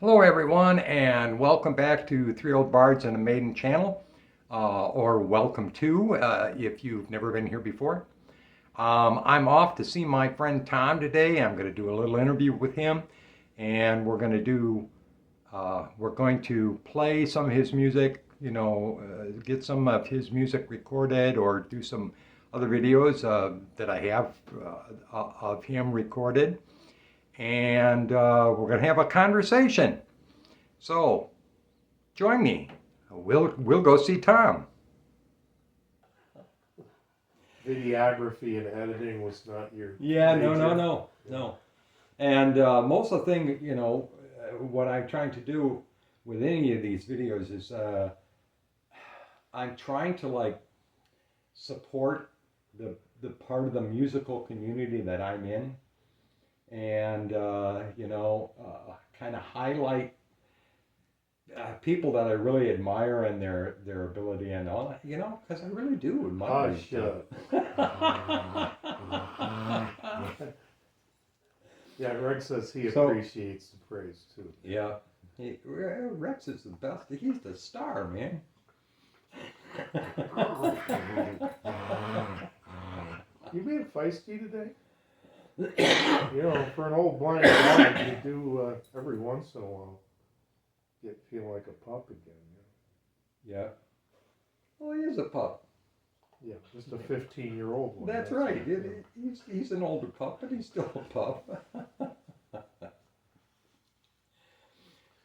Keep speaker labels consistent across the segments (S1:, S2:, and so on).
S1: Hello, everyone, and welcome back to Three Old Bards and a Maiden channel, or welcome to if you've never been here before. I'm off to see my friend Tom today. I'm going to do a little interview with him, and we're going to play some of his music, get some of his music recorded or do some other videos that I have of him recorded. And we're going to have a conversation. So join me. We'll go see Tom.
S2: Videography and editing was not your
S1: Yeah, no, no,
S2: major.
S1: no, no. And most of the thing, what I'm trying to do with any of these videos is I'm trying to like support the part of the musical community that I'm in, and kind of highlight people that I really admire and their ability and all that, because I really do admire
S2: Oh,
S1: these
S2: shut Yeah, Rex says he
S1: So-
S2: appreciates the praise too.
S1: Yeah, Rex is the best. He's the star, man.
S2: You being feisty today? For an old blind dog, you do every once in a while feel like a pup again.
S1: Yeah. Well, he is a pup.
S2: Yeah, just a 15-year-old one.
S1: That's right. He's an older pup, but he's still a pup.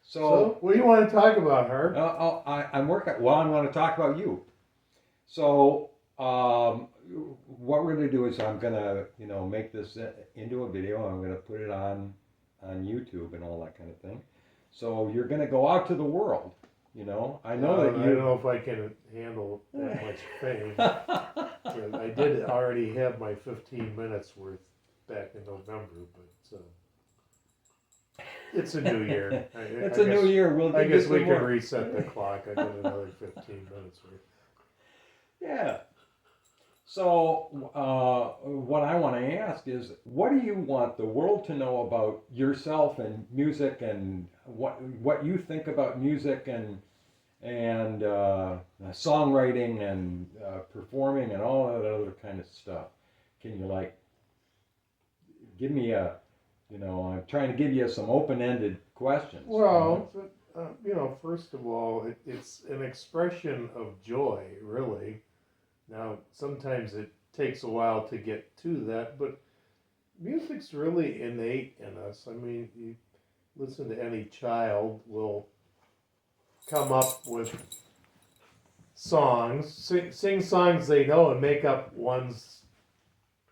S2: So, what do you want to talk about, Herb?
S1: I'm working. Well, I'm going to talk about you. So, what we're going to do is I'm going to, make this into a video. I'm going to put it on YouTube and all that kind of thing. So you're going to go out to the world. I know that
S2: I
S1: you.
S2: don't know if I can handle that much fame. I did already have my 15 minutes worth back in November, but it's a new year.
S1: It's a new year.
S2: I guess we
S1: can
S2: can reset the clock. I did another 15 minutes worth.
S1: Yeah. So, what I want to ask is, what do you want the world to know about yourself and music, and what you think about music and songwriting and performing and all that other kind of stuff? Can you give me I'm trying to give you some open-ended questions.
S2: Well, first of all, it's an expression of joy, really. Now, sometimes it takes a while to get to that, but music's really innate in us. I mean, you listen to any child will come up with songs, sing songs they know, and make up ones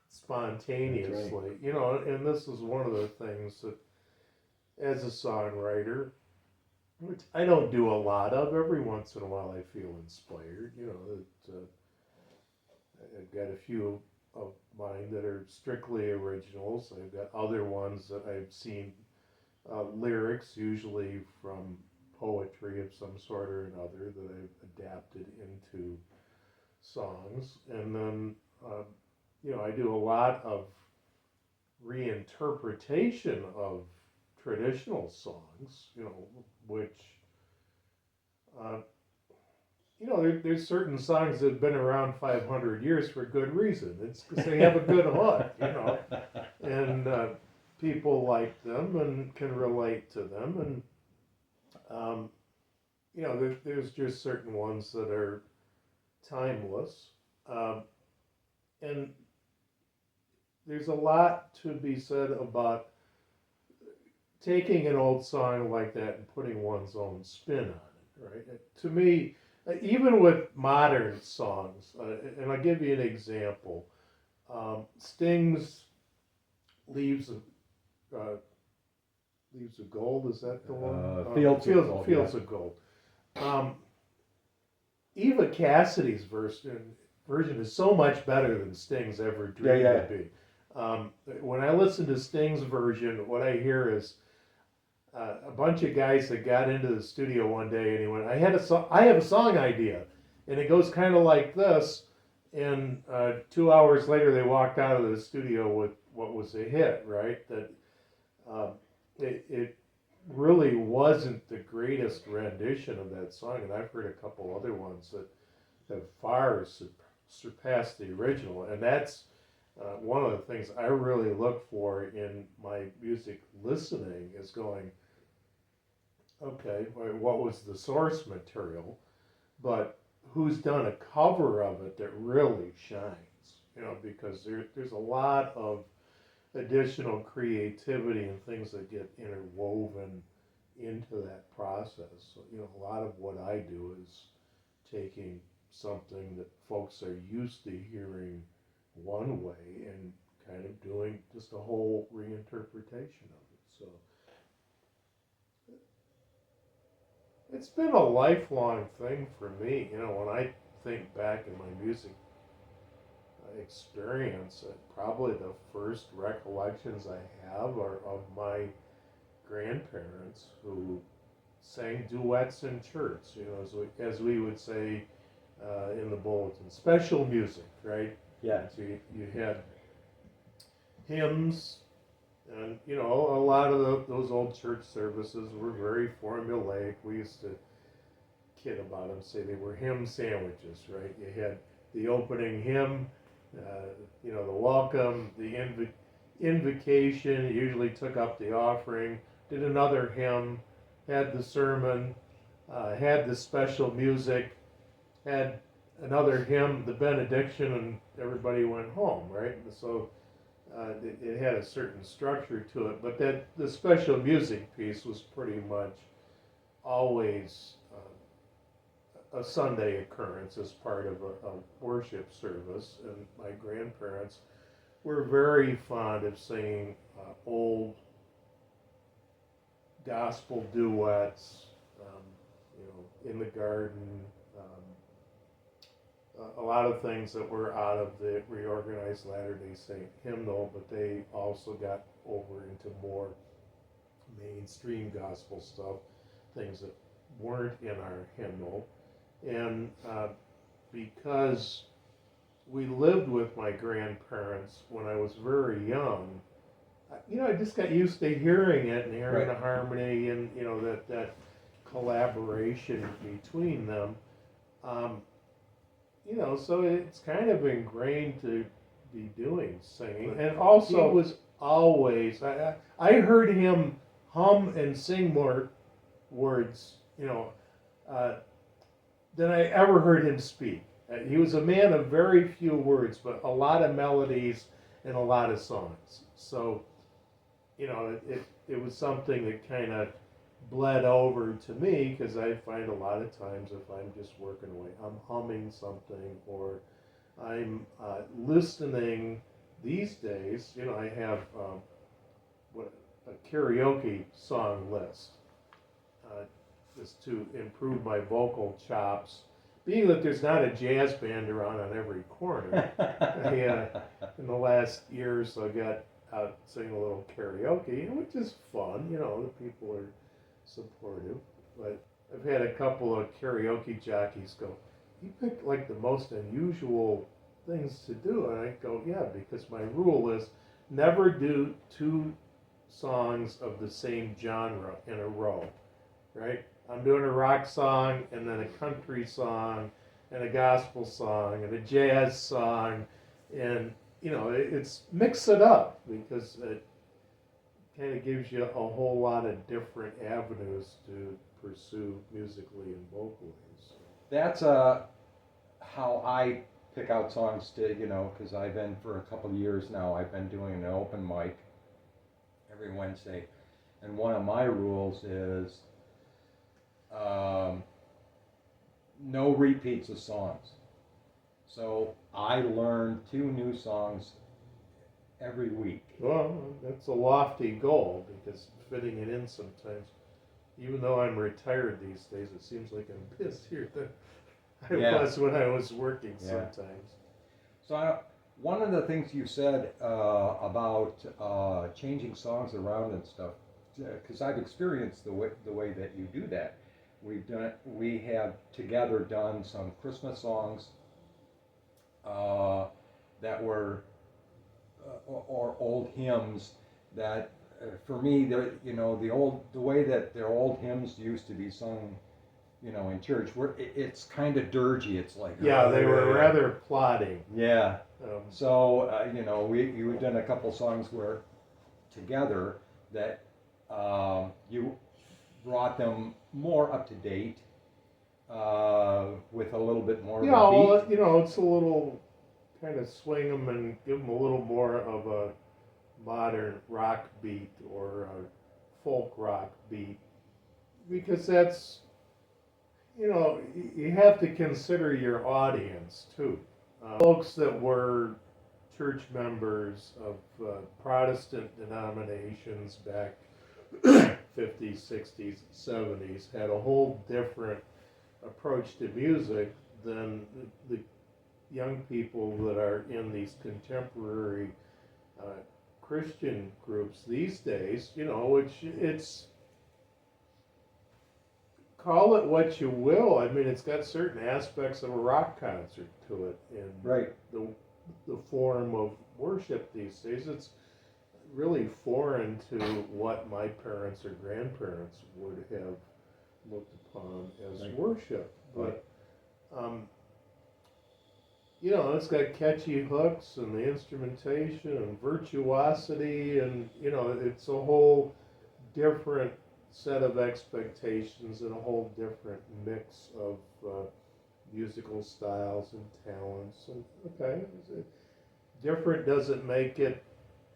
S2: spontaneously.
S1: Right.
S2: And this is one of the things that, as a songwriter, which I don't do a lot of, every once in a while I feel inspired. I've got a few of mine that are strictly originals. I've got other ones that I've seen lyrics, usually from poetry of some sort or another, that I've adapted into songs. And then, I do a lot of reinterpretation of traditional songs, which, there's certain songs that have been around 500 years for good reason. It's because they have a good hook, and people like them and can relate to them. And, there's just certain ones that are timeless. And there's a lot to be said about taking an old song like that and putting one's own spin on it, right? To me, even with modern songs, and I'll give you an example. Sting's Leaves of Leaves of Gold, is that the one?
S1: Fields of Gold.
S2: Fields of Gold. Eva Cassidy's version is so much better than Sting's ever dreamed to be. When I listen to Sting's version, what I hear is a bunch of guys that got into the studio one day and he went, I have a song idea. And it goes kind of like this. And 2 hours later, they walked out of the studio with what was a hit, right? That it really was wasn't the greatest rendition of that song, and I've heard a couple other ones that have far surpassed the original, and that's one of the things I really look for in my music listening is going, okay, what was the source material, but who's done a cover of it that really shines, because there's a lot of additional creativity and things that get interwoven into that process. So, a lot of what I do is taking something that folks are used to hearing one way and kind of doing just a whole reinterpretation of it. So it's been a lifelong thing for me. When I think back in my music experience, probably the first recollections I have are of my grandparents who sang duets in church, as we would say in the bulletin, special music, right?
S3: Yeah.
S2: So you had hymns, and a lot of those old church services were very formulaic. We used to kid about them, say they were hymn sandwiches, right? You had the opening hymn, the welcome, the invocation, usually took up the offering, did another hymn, had the sermon, had the special music, had another hymn, the benediction, and everybody went home, right? And so it had a certain structure to it, but the special music piece was pretty much always a Sunday occurrence as part of a worship service, and my grandparents were very fond of singing old gospel duets, in the garden, a lot of things that were out of the reorganized Latter-day Saint hymnal, but they also got over into more mainstream gospel stuff, things that weren't in our hymnal. And because we lived with my grandparents when I was very young, I just got used to hearing it and hearing
S1: Right.
S2: the harmony and, that collaboration between them. So it's kind of ingrained to be doing singing. And also, he was always, I heard him hum and sing more words, than I ever heard him speak. He was a man of very few words, but a lot of melodies and a lot of songs. So, it was something that kind of bled over to me, because I find a lot of times if I'm just working away, I'm humming something, or I'm listening. These days, I have a karaoke song list, just to improve my vocal chops. Being that there's not a jazz band around on every corner, in the last year or so, got out singing a little karaoke, which is fun. The people are supportive. But I've had a couple of karaoke jockeys go, "You picked like the most unusual things to do," and I go, "Yeah, because my rule is never do two songs of the same genre in a row, right? I'm doing a rock song and then a country song and a gospel song and a jazz song, and it's mix it up, because it kind of gives you a whole lot of different avenues to pursue musically and vocally." So.
S1: That's how I pick out songs to, because I've been for a couple of years now, I've been doing an open mic every Wednesday. And one of my rules is no repeats of songs. So I learn 2 new songs every week.
S2: Well, that's a lofty goal, because fitting it in sometimes, even though I'm retired these days, it seems like I'm busier than I was when I was working sometimes.
S1: So one of the things you said about changing songs around and stuff, because I've experienced the way that you do that. We have together done some Christmas songs that were or old hymns that for me, the way that their old hymns used to be sung, in church, it's kind of dirgy. It's like,
S2: Yeah, they were rather plodding.
S1: Yeah.
S2: Um,
S1: So we've done a couple songs where together that you brought them more up to date with a little bit more
S2: yeah,
S1: of a
S2: well,
S1: beat.
S2: it's a little kind of swing them and give them a little more of a modern rock beat or a folk rock beat, because that's, you have to consider your audience too. Folks that were church members of Protestant denominations back 50s, 60s, 70s had a whole different approach to music than the young people that are in these contemporary uh, Christian groups these days, which it's, call it what you will. I mean, it's got certain aspects of a rock concert to it in
S1: Right.
S2: the form of worship these days. It's really foreign to what my parents or grandparents would have looked upon as
S1: Right.
S2: worship.
S1: Right.
S2: But it's got catchy hooks and the instrumentation and virtuosity, and it's a whole different set of expectations and a whole different mix of musical styles and talents. And okay, different doesn't make it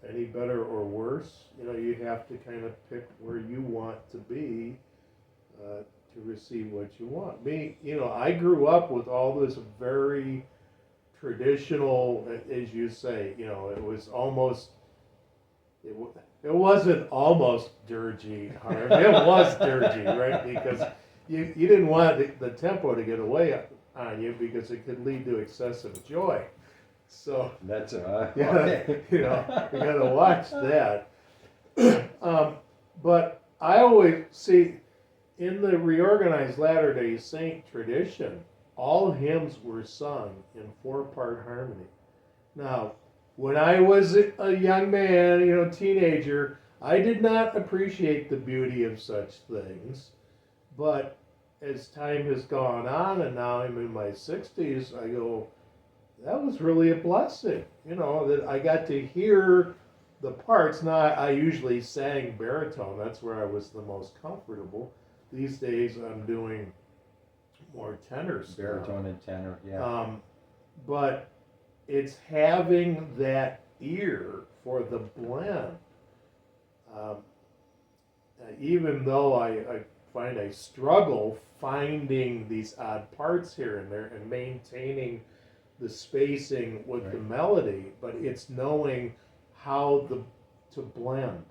S2: any better or worse. You have to kind of pick where you want to be to receive what you want. Me, I grew up with all this very traditional, as you say, it was almost, it wasn't almost dirgy, Harv. It was dirgy, right? Because you didn't want the tempo to get away on you because it could lead to excessive joy. So
S1: That's
S2: yeah,
S1: okay.
S2: you gotta watch that. But I always see in the reorganized Latter-day Saint tradition, all hymns were sung in 4-part harmony. Now, when I was a young man, teenager, I did not appreciate the beauty of such things. But as time has gone on, and now I'm in my 60s, I go, that was really a blessing, that I got to hear the parts. Now, I usually sang baritone, that's where I was the most comfortable. These days, I'm doing more tenor stuff.
S1: Baritone and tenor, yeah.
S2: But it's having that ear for the blend. Um, Even though I find I struggle finding these odd parts here and there and maintaining the spacing with the
S1: Right.
S2: melody, but it's knowing how to blend,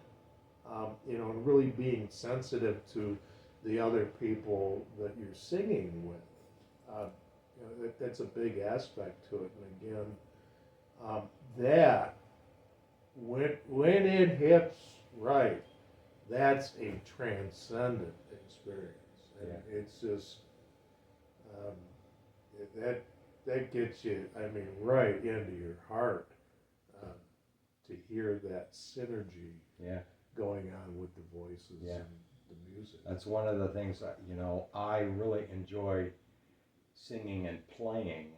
S2: and really being sensitive to the other people that you're singing with. That's a big aspect to it. And again, that when it hits right, that's a transcendent experience. And
S1: Yeah.
S2: it's just that gets you, right into your heart to hear that synergy
S1: Yeah.
S2: going on with the voices
S1: Yeah.
S2: and the music.
S1: That's one of the things that, I really enjoy singing and playing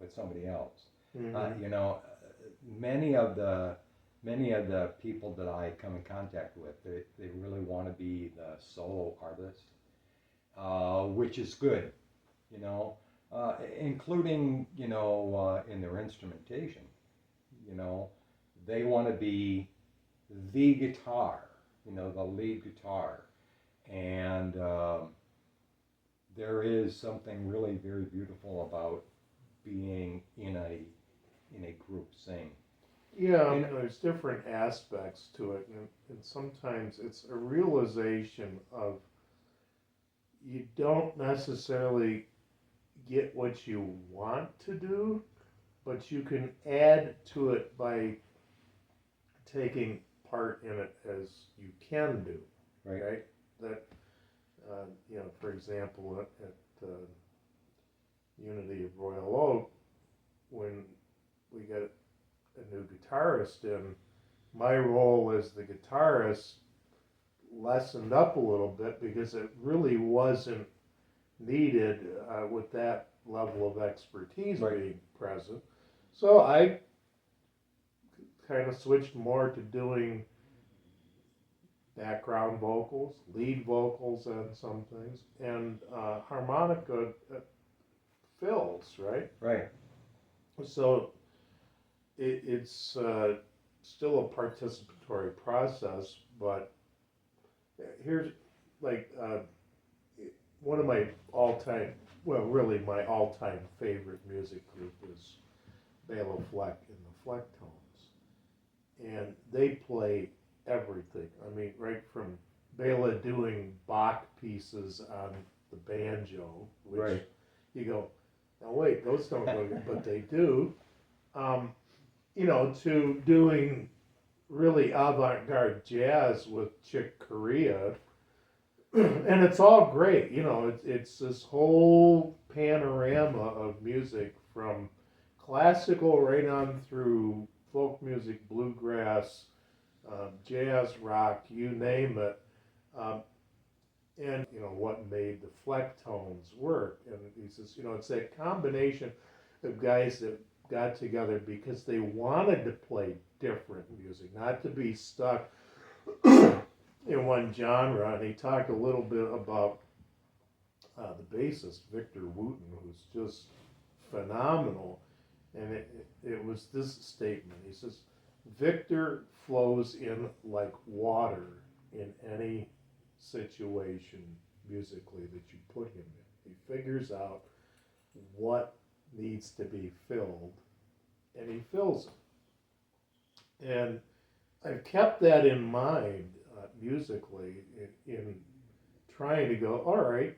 S1: with somebody else.
S2: Mhm.
S1: Many of the people that I come in contact with, they really want to be the solo artist, which is good, including, in their instrumentation, you know, they want to be the guitar, the lead guitar. And there is something really very beautiful about being in a group sing.
S2: Yeah,
S1: And
S2: there's different aspects to it, and sometimes it's a realization of you don't necessarily get what you want to do, but you can add to it by taking part in it as you can do,
S1: right,
S2: right? That, for example, at Unity of Royal Oak, when we got a new guitarist in, my role as the guitarist lessened up a little bit because it really wasn't needed with that level of expertise being present. So I kind of switched more to doing background vocals, lead vocals on some things, and harmonica fills, right?
S1: Right.
S2: So it's still a participatory process, but here's like one of my all-time, well, really my all-time favorite music group is Bela Fleck and the Flecktones, and they play everything. I mean, right from Bela doing Bach pieces on the banjo, which you go, now wait, those don't go good, but they do. You know, to doing really avant-garde jazz with Chick Corea, and it's all great. You know, it's this whole panorama of music from classical right on through folk music, bluegrass, jazz, rock, you name it. And you know what made the Flecktones work, and he says, you know, it's that combination of guys that got together because they wanted to play different music, not to be stuck in one genre. And he talked a little bit about the bassist Victor Wooten, who's just phenomenal, and it was this statement. He says, Victor flows in like water in any situation musically that you put him in. He figures out what needs to be filled, and he fills it. And I've kept that in mind musically in trying to go, all right,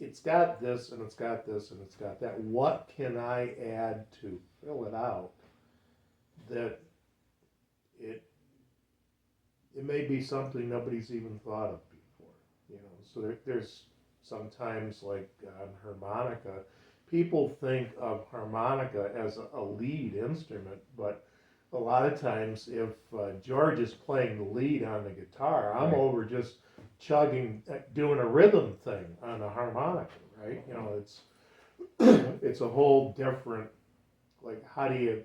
S2: it's got this, and it's got this, and it's got that. What can I add to fill it out that it may be something nobody's even thought of before, you know. So there's sometimes like on harmonica, people think of harmonica as a lead instrument, but a lot of times if George is playing the lead on the guitar, I'm over just chugging, doing a rhythm thing on the harmonica, right? You know, it's a whole different, like, how do you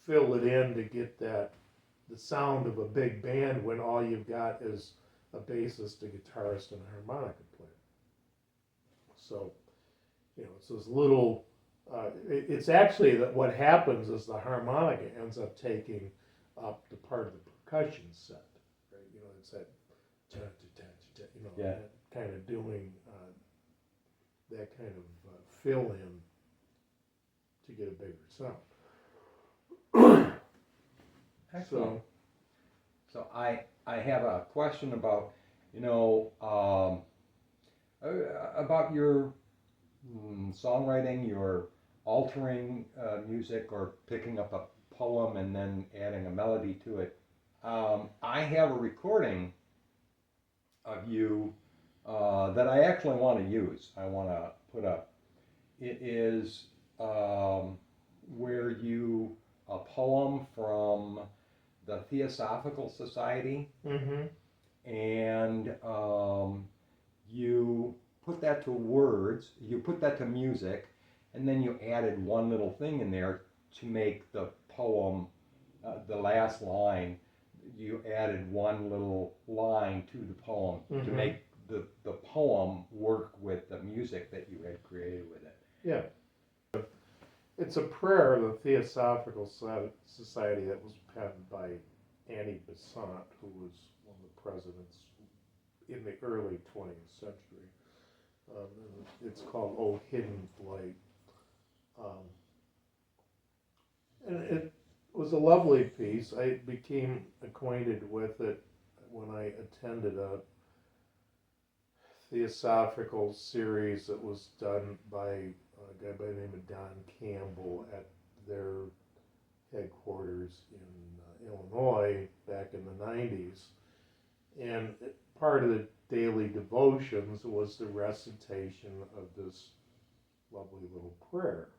S2: fill it in to get the sound of a big band when all you've got is a bassist, a guitarist, and a harmonica player. So, you know, it's this little, it's actually that what happens is the harmonica ends up taking up the part of the percussion set, right? You know, it's that, you know, that kind of doing that kind of fill in to get a bigger sound.
S1: Excellent. So I have a question about, you know, about your songwriting, your altering music or picking up a poem and then adding a melody to it. I have a recording of you that I actually want to use. I want to put up. It is where you, a poem from the Theosophical Society, and you put that to words, you put that to music, and then you added one little thing in there to make the poem, the last line, you added one little line to the poem to make the poem work with the music that you had created with it.
S2: Yeah. It's a prayer of the Theosophical Society that was penned by Annie Besant, who was one of the presidents in the early 20th century. It's called "O Hidden Light," and it was a lovely piece. I became acquainted with it when I attended a Theosophical series that was done by a guy by the name of Don Campbell at their headquarters in Illinois back in the 90s. And part of the daily devotions was the recitation of this lovely little prayer.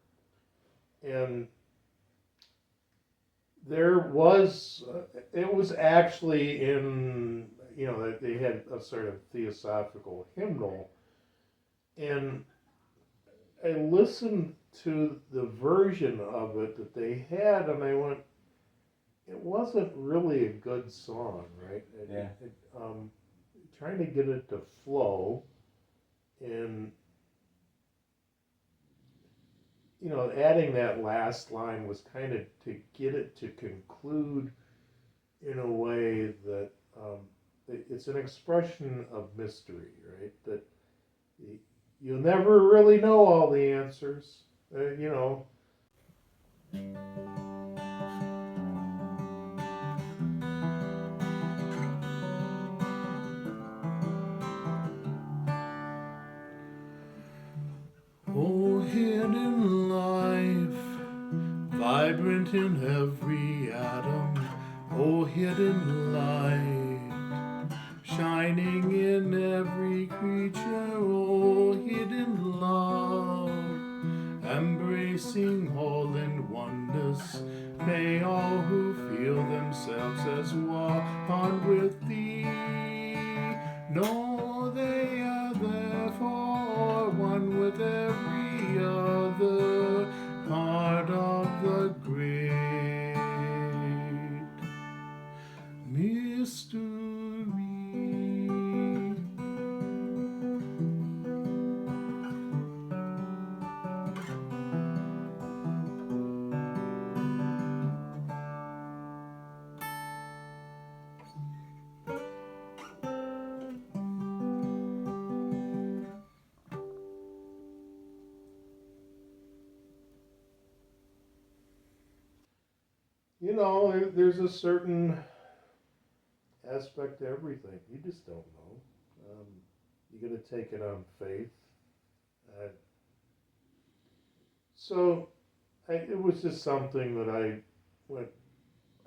S2: And there was, it was actually in, they had a sort of theosophical hymnal, and I listened to the version of it that they had, and I went, it wasn't really a good song, right? Trying to get it to flow, and adding that last line was kind of to get it to conclude in a way that it's an expression of mystery, right? That you'll never really know all the answers,
S3: Oh, hidden life, vibrant in every atom. Oh, hidden light, shining in every creature. Oh, hidden love, embracing all in oneness. May all who feel themselves as one with thee know they are therefore one with every other part of the great mystery.
S2: there's a certain aspect to everything. You just don't know. You got to take it on faith. Uh, so it was just something that went,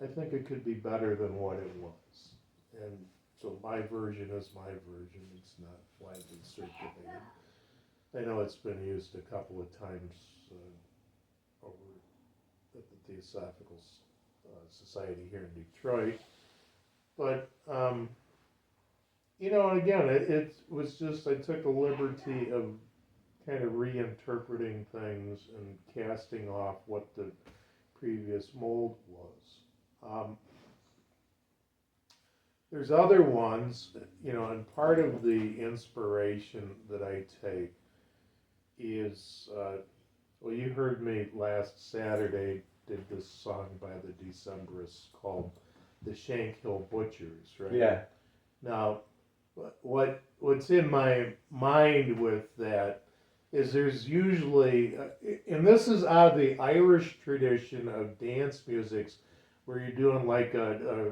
S2: I think it could be better than what it was. And so my version is my version. It's not widely circulated. I know it's been used a couple of times over at the Theosophical Society here in Detroit. But, again, it was just, I took a liberty of kind of reinterpreting things and casting off what the previous mold was. There's other ones, and part of the inspiration that I take is, well, you heard me last Saturday did this song by the Decemberists called the Shank Hill Butchers, right?
S1: Yeah.
S2: Now, what's in my mind with that is there's usually, and this is out of the Irish tradition of dance musics, where you're doing like a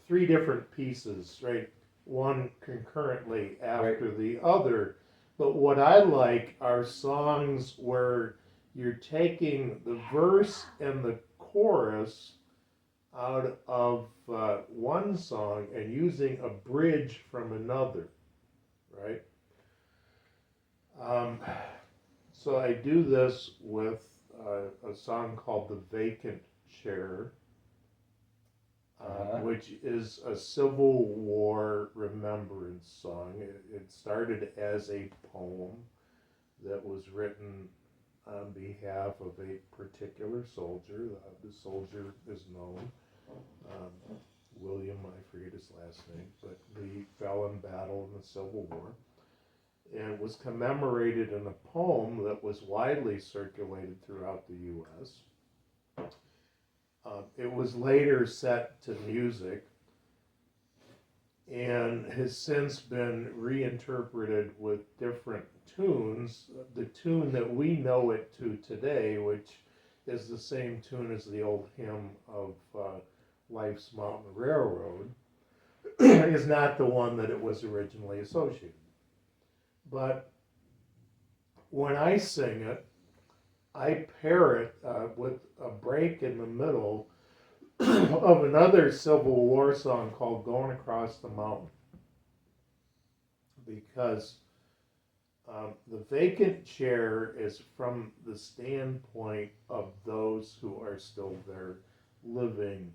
S2: three different pieces, right? One concurrently after the other. But what I like are songs where you're taking the verse and the chorus out of one song and using a bridge from another, right? So I do this with a song called The Vacant Chair, which is a Civil War remembrance song. It started as a poem that was written on behalf of a particular soldier. The soldier is known, William, I forget his last name, but he fell in battle in the Civil War. And was commemorated in a poem that was widely circulated throughout the U.S. It was later set to music and has since been reinterpreted with different tunes. The tune that we know it to today, which is the same tune as the old hymn of Life's Mountain Railroad, is not the one that it was originally associated. But when I sing it, I pair it with a break in the middle of another Civil War song called Going Across the Mountain. Because the vacant chair is from the standpoint of those who are still there, living,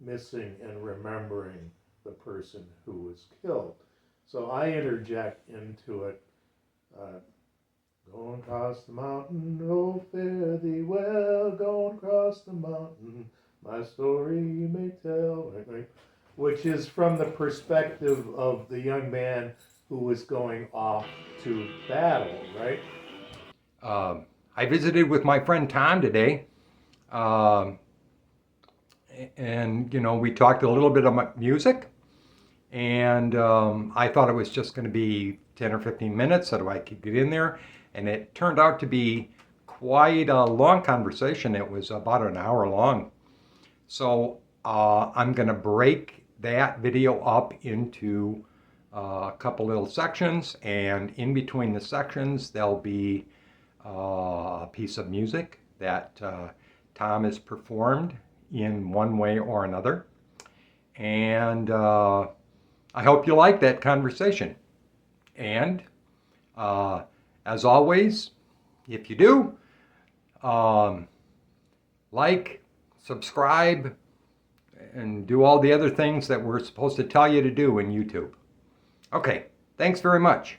S2: missing, and remembering the person who was killed. So I interject into it, going across the mountain, oh fare thee well, going across the mountain, my story you may tell, which is from the perspective of the young man who was going off to battle, right?
S1: I visited with my friend Tom today, and we talked a little bit about music, and I thought it was just going to be 10 or 15 minutes so that I could get in there, and it turned out to be quite a long conversation. It was about an hour long. So I'm going to break that video up into a couple little sections, and in between the sections there'll be a piece of music that Tom has performed in one way or another. And I hope you like that conversation. And as always, if you do, like, subscribe, and do all the other things that we're supposed to tell you to do in YouTube. Okay, thanks very much.